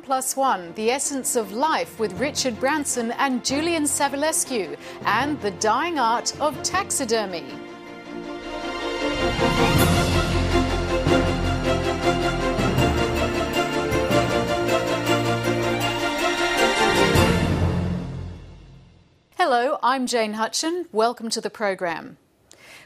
1+1, The Essence of Life with Richard Branson and Julian Savilescu, and The Dying Art of Taxidermy. Hello, I'm Jane Hutchin. Welcome to the program.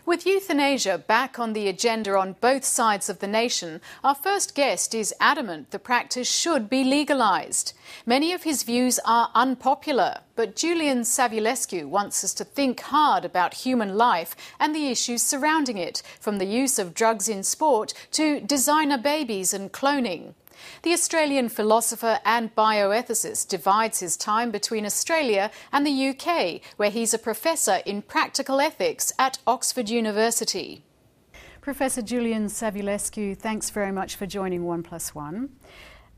With euthanasia back on the agenda on both sides of the nation, our first guest is adamant the practice should be legalised. Many of his views are unpopular, but Julian Savilescu wants us to think hard about human life and the issues surrounding it, from the use of drugs in sport to designer babies and cloning. The Australian philosopher and bioethicist divides his time between Australia and the UK, where he's a professor in practical ethics at Oxford University. Professor Julian Savilescu, thanks very much for joining 1+1.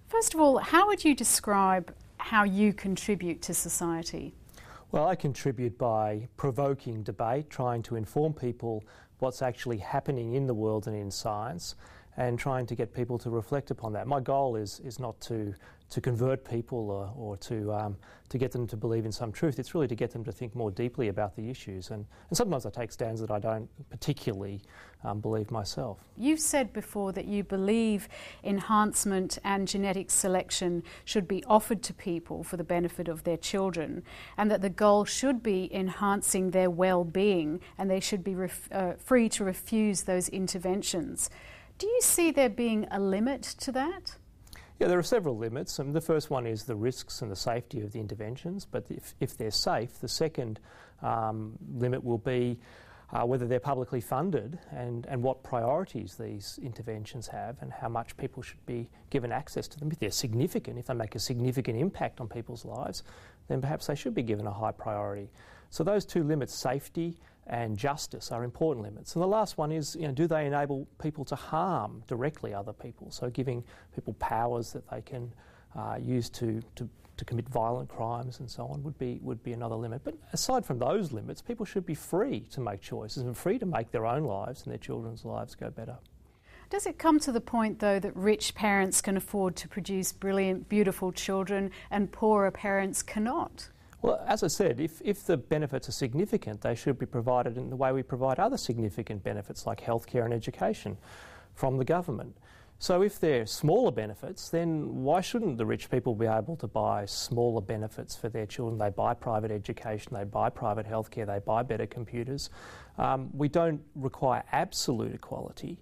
First of all, how would you describe how you contribute to society? Well, I contribute by provoking debate, trying to inform people what's actually happening in the world and in science, and trying to get people to reflect upon that. My goal is not to convert people or to get them to believe in some truth. It's really to get them to think more deeply about the issues. And sometimes I take stands that I don't particularly believe myself. You've said before that you believe enhancement and genetic selection should be offered to people for the benefit of their children, and that the goal should be enhancing their well-being, and they should be free to refuse those interventions. Do you see there being a limit to that? Yeah, there are several limits. The first one is the risks and the safety of the interventions, but if they're safe, the second limit will be whether they're publicly funded and what priorities these interventions have and how much people should be given access to them. If they're significant, if they make a significant impact on people's lives, then perhaps they should be given a high priority. So those two limits, safety and justice, are important limits. And the last one is, do they enable people to harm directly other people? So giving people powers that they can use to commit violent crimes and so on would be another limit. But aside from those limits, people should be free to make choices and free to make their own lives and their children's lives go better. Does it come to the point, though, that rich parents can afford to produce brilliant, beautiful children and poorer parents cannot? Well, as I said, if the benefits are significant, they should be provided in the way we provide other significant benefits like healthcare and education from the government. So if they're smaller benefits, then why shouldn't the rich people be able to buy smaller benefits for their children? They buy private education, they buy private healthcare, they buy better computers. We don't require absolute equality.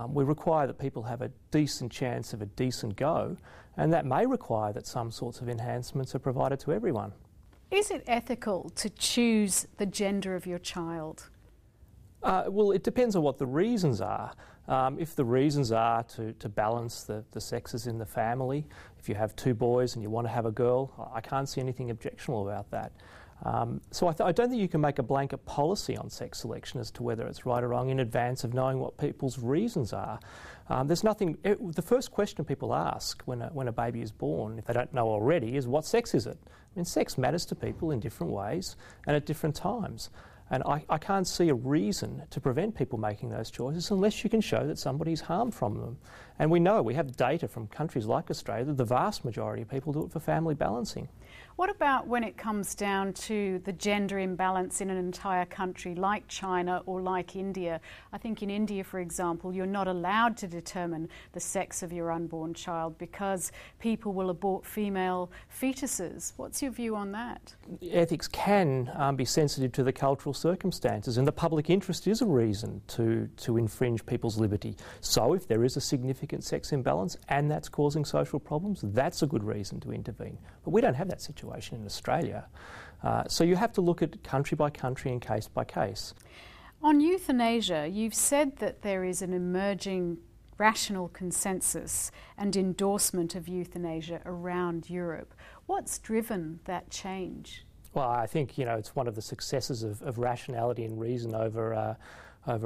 We require that people have a decent chance of a decent go, and that may require that some sorts of enhancements are provided to everyone. Is it ethical to choose the gender of your child? Well, it depends on what the reasons are. If the reasons are to balance the sexes in the family, if you have two boys and you want to have a girl, I can't see anything objectionable about that. So I don't think you can make a blanket policy on sex selection as to whether it's right or wrong in advance of knowing what people's reasons are. There's nothing. The first question people ask when a baby is born, if they don't know already, is what sex is it? I mean, sex matters to people in different ways and at different times. And I can't see a reason to prevent people making those choices unless you can show that somebody's harmed from them. And we have data from countries like Australia that the vast majority of people do it for family balancing. What about when it comes down to the gender imbalance in an entire country like China or like India? I think in India, for example, you're not allowed to determine the sex of your unborn child because people will abort female fetuses. What's your view on that? Ethics can be sensitive to the cultural circumstances, and the public interest is a reason to infringe people's liberty. So if there is a significant sex imbalance and that's causing social problems, that's a good reason to intervene. But we don't have that situation in Australia. So you have to look at country by country and case by case. On euthanasia, you've said that there is an emerging rational consensus and endorsement of euthanasia around Europe. What's driven that change? Well, I think it's one of the successes of rationality and reason over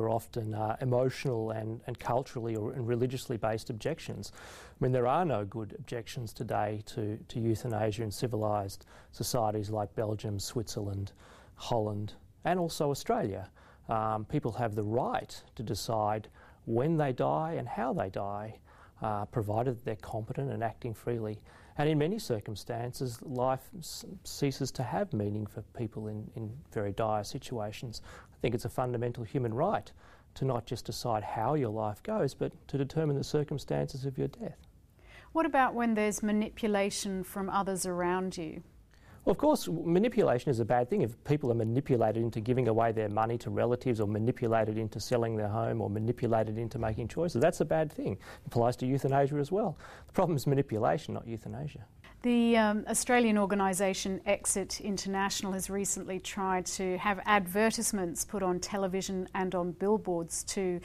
often emotional and culturally and religiously based objections. I mean, there are no good objections today to euthanasia in civilised societies like Belgium, Switzerland, Holland, and also Australia. People have the right to decide when they die and how they die, provided that they're competent and acting freely. And in many circumstances, life ceases to have meaning for people in very dire situations. I think it's a fundamental human right to not just decide how your life goes, but to determine the circumstances of your death. What about when there's manipulation from others around you? Well, of course, manipulation is a bad thing. If people are manipulated into giving away their money to relatives, or manipulated into selling their home, or manipulated into making choices, that's a bad thing. It applies to euthanasia as well. The problem is manipulation, not euthanasia. The Australian organisation Exit International has recently tried to have advertisements put on television and on billboards to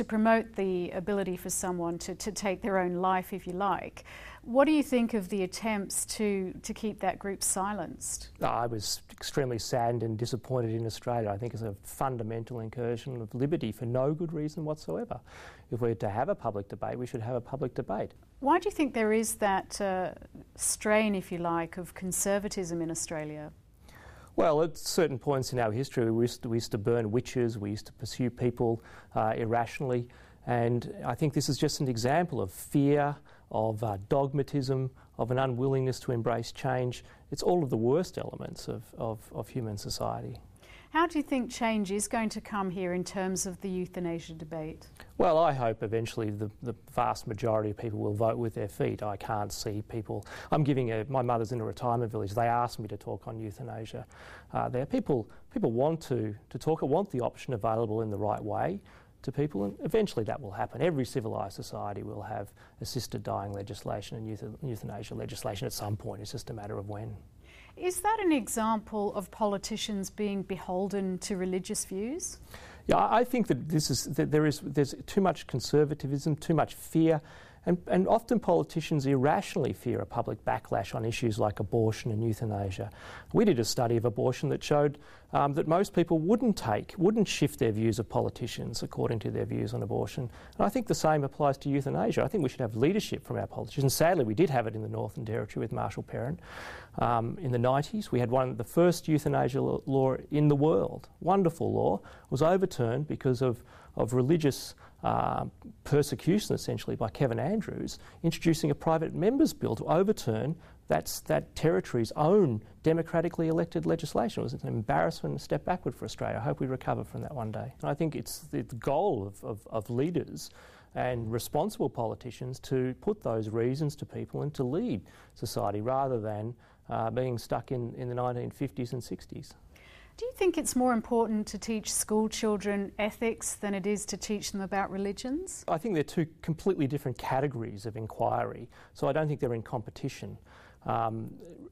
promote the ability for someone to take their own life, if you like. What do you think of the attempts to keep that group silenced? I was extremely saddened and disappointed in Australia. I think it's a fundamental incursion of liberty for no good reason whatsoever. If we're to have a public debate, we should have a public debate. Why do you think there is that strain, if you like, of conservatism in Australia? Well, at certain points in our history, we used to burn witches, we used to pursue people irrationally, and I think this is just an example of fear, of dogmatism, of an unwillingness to embrace change. It's all of the worst elements of human society. How do you think change is going to come here in terms of the euthanasia debate? Well, I hope eventually the vast majority of people will vote with their feet. I can't see people... my mother's in a retirement village. They asked me to talk on euthanasia. People want to talk, want the option available in the right way to people, and eventually that will happen. Every civilised society will have assisted dying legislation and euthanasia legislation at some point. It's just a matter of when. Is that an example of politicians being beholden to religious views? Yeah, I think that there's too much conservatism, too much fear, and often politicians irrationally fear a public backlash on issues like abortion and euthanasia. We did a study of abortion that showed that most people wouldn't shift their views of politicians according to their views on abortion. And I think the same applies to euthanasia. I think we should have leadership from our politicians. Sadly, we did have it in the Northern Territory with Marshall Perrin. In the 90s, we had the first euthanasia law in the world. Wonderful law. Was overturned because of religious persecution, essentially, by Kevin Andrews, introducing a private member's bill to overturn that territory's own democratically elected legislation. It was an embarrassment and a step backward for Australia. I hope we recover from that one day. And I think it's the goal of leaders and responsible politicians to put those reasons to people and to lead society rather than being stuck in the 1950s and 60s. Do you think it's more important to teach school children ethics than it is to teach them about religions? I think they're two completely different categories of inquiry, so I don't think they're in competition.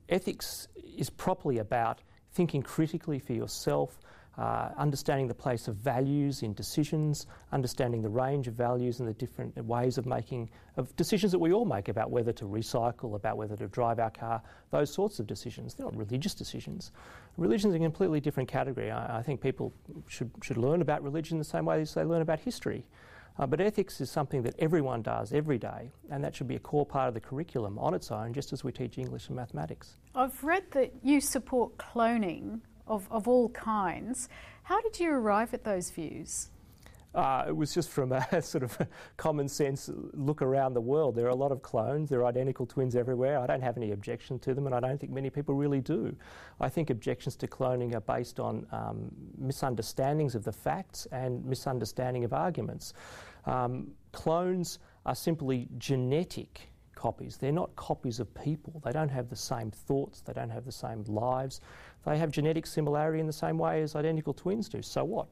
Ethics is properly about thinking critically for yourself, understanding the place of values in decisions, understanding the range of values and the different ways of decisions that we all make about whether to recycle, about whether to drive our car, those sorts of decisions. They're not religious decisions. Religion is a completely different category. I think people should learn about religion the same way as they learn about history. But ethics is something that everyone does every day, and that should be a core part of the curriculum on its own, just as we teach English and mathematics. I've read that you support cloning of all kinds. How did you arrive at those views? It was just from a sort of common sense look around the world. There are a lot of clones, there are identical twins everywhere. I don't have any objection to them, and I don't think many people really do. I think objections to cloning are based on misunderstandings of the facts and misunderstanding of arguments. Clones are simply genetic copies. They're not copies of people. They don't have the same thoughts, they don't have the same lives. They have genetic similarity in the same way as identical twins do. So what?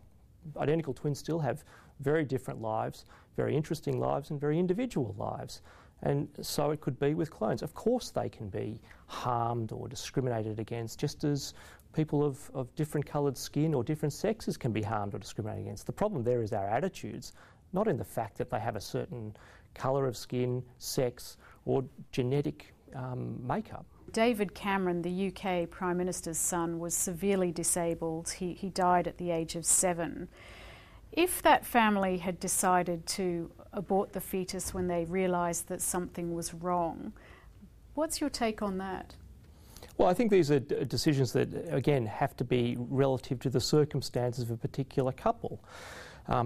Identical twins still have very different lives, very interesting lives, and very individual lives. And so it could be with clones. Of course they can be harmed or discriminated against, just as people of different coloured skin or different sexes can be harmed or discriminated against. The problem there is our attitudes, not in the fact that they have a certain colour of skin, sex, or genetic makeup. David Cameron, the UK Prime Minister's son, was severely disabled. He died at the age of 7. If that family had decided to abort the fetus when they realised that something was wrong, what's your take on that? Well, I think these are decisions that, again, have to be relative to the circumstances of a particular couple.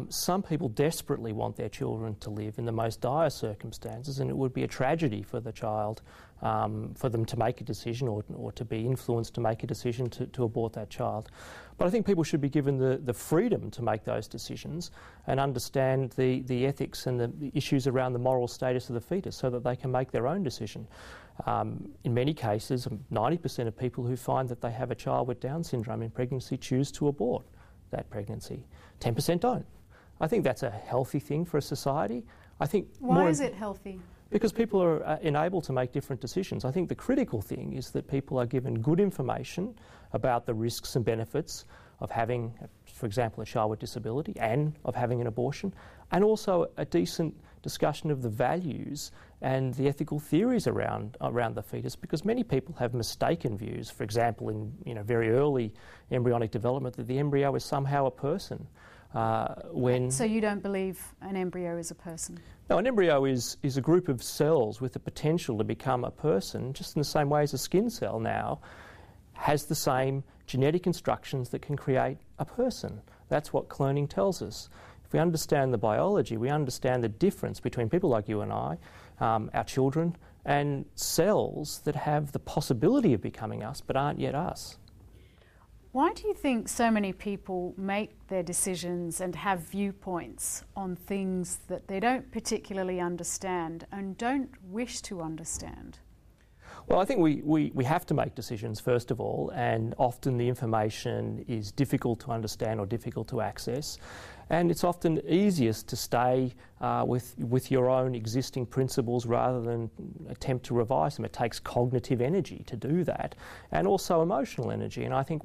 Some people desperately want their children to live in the most dire circumstances, and it would be a tragedy for the child for them to make a decision or to be influenced to make a decision to abort that child. But I think people should be given the freedom to make those decisions and understand the ethics and the issues around the moral status of the fetus so that they can make their own decision. In many cases, 90% of people who find that they have a child with Down syndrome in pregnancy choose to abort that pregnancy. 10% don't. I think that's a healthy thing for a society. I think Why is it healthy? Because people are enabled to make different decisions. I think the critical thing is that people are given good information about the risks and benefits of having, for example, a child with disability and of having an abortion, and also a decent discussion of the values and the ethical theories around the fetus, because many people have mistaken views, for example, in very early embryonic development, that the embryo is somehow a person. So you don't believe an embryo is a person? No, an embryo is a group of cells with the potential to become a person, just in the same way as a skin cell now has the same genetic instructions that can create a person. That's what cloning tells us. If we understand the biology, we understand the difference between people like you and I, our children, and cells that have the possibility of becoming us but aren't yet us. Why do you think so many people make their decisions and have viewpoints on things that they don't particularly understand and don't wish to understand? Well, I think we have to make decisions, first of all, and often the information is difficult to understand or difficult to access. And it's often easiest to stay with your own existing principles rather than attempt to revise them. It takes cognitive energy to do that, and also emotional energy. And I think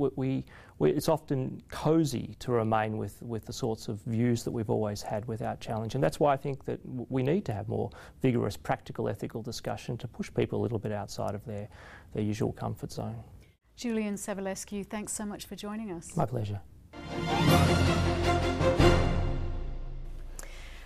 it's often cosy to remain with the sorts of views that we've always had without challenge. And that's why I think that we need to have more vigorous, practical, ethical discussion to push people a little bit outside of their usual comfort zone. Julian Savilescu, thanks so much for joining us. My pleasure.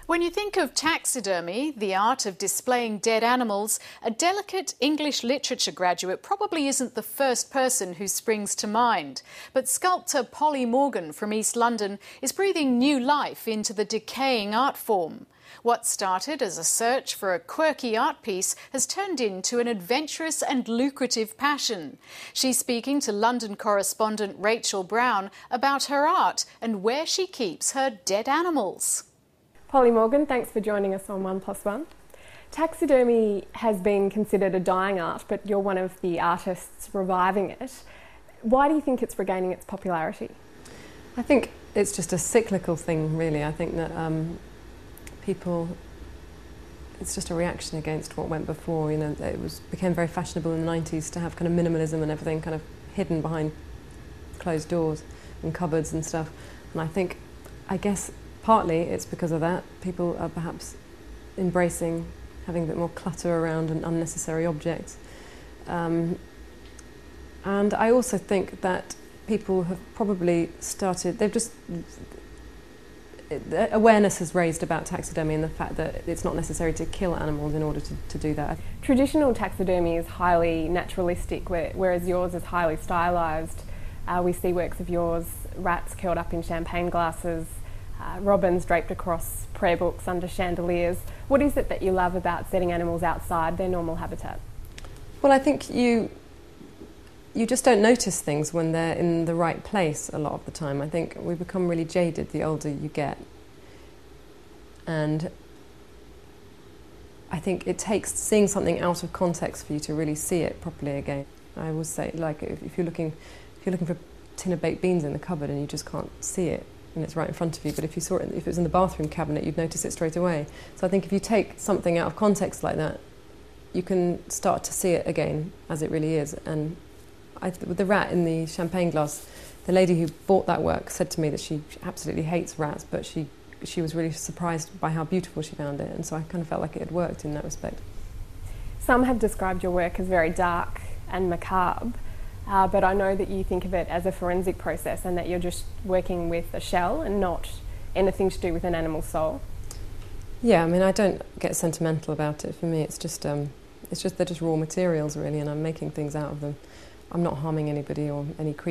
When you think of taxidermy, the art of displaying dead animals, a delicate English literature graduate probably isn't the first person who springs to mind. But sculptor Polly Morgan from East London is breathing new life into the decaying art form. What started as a search for a quirky art piece has turned into an adventurous and lucrative passion. She's speaking to London correspondent Rachel Brown about her art and where she keeps her dead animals. Polly Morgan, thanks for joining us on 1+1. Taxidermy has been considered a dying art, but you're one of the artists reviving it. Why do you think it's regaining its popularity? I think it's just a cyclical thing, really. I think that it's just a reaction against what went before. You know, became very fashionable in the 90s to have kind of minimalism and everything kind of hidden behind closed doors and cupboards and stuff. And I guess partly it's because of that. People are perhaps embracing having a bit more clutter around and unnecessary objects. And I also think that people have probably started, awareness has raised about taxidermy and the fact that it's not necessary to kill animals in order to do that. Traditional taxidermy is highly naturalistic, whereas yours is highly stylised. We see works of yours, rats curled up in champagne glasses, robins draped across prayer books under chandeliers. What is it that you love about setting animals outside their normal habitat? Well, I think you just don't notice things when they're in the right place a lot of the time. I think we become really jaded the older you get. And I think it takes seeing something out of context for you to really see it properly again. I always say, like, if you're looking for a tin of baked beans in the cupboard and you just can't see it, and it's right in front of you, but if you saw it, if it was in the bathroom cabinet, you'd notice it straight away. So I think if you take something out of context like that, you can start to see it again as it really is. And with the rat in the champagne glass, the lady who bought that work said to me that she absolutely hates rats, but she was really surprised by how beautiful she found it, and so I kind of felt like it had worked in that respect. Some have described your work as very dark and macabre. But I know that you think of it as a forensic process and that you're just working with a shell and not anything to do with an animal's soul. Yeah, I mean, I don't get sentimental about it. For me, it's just they're just raw materials, really, and I'm making things out of them. I'm not harming anybody or any creature.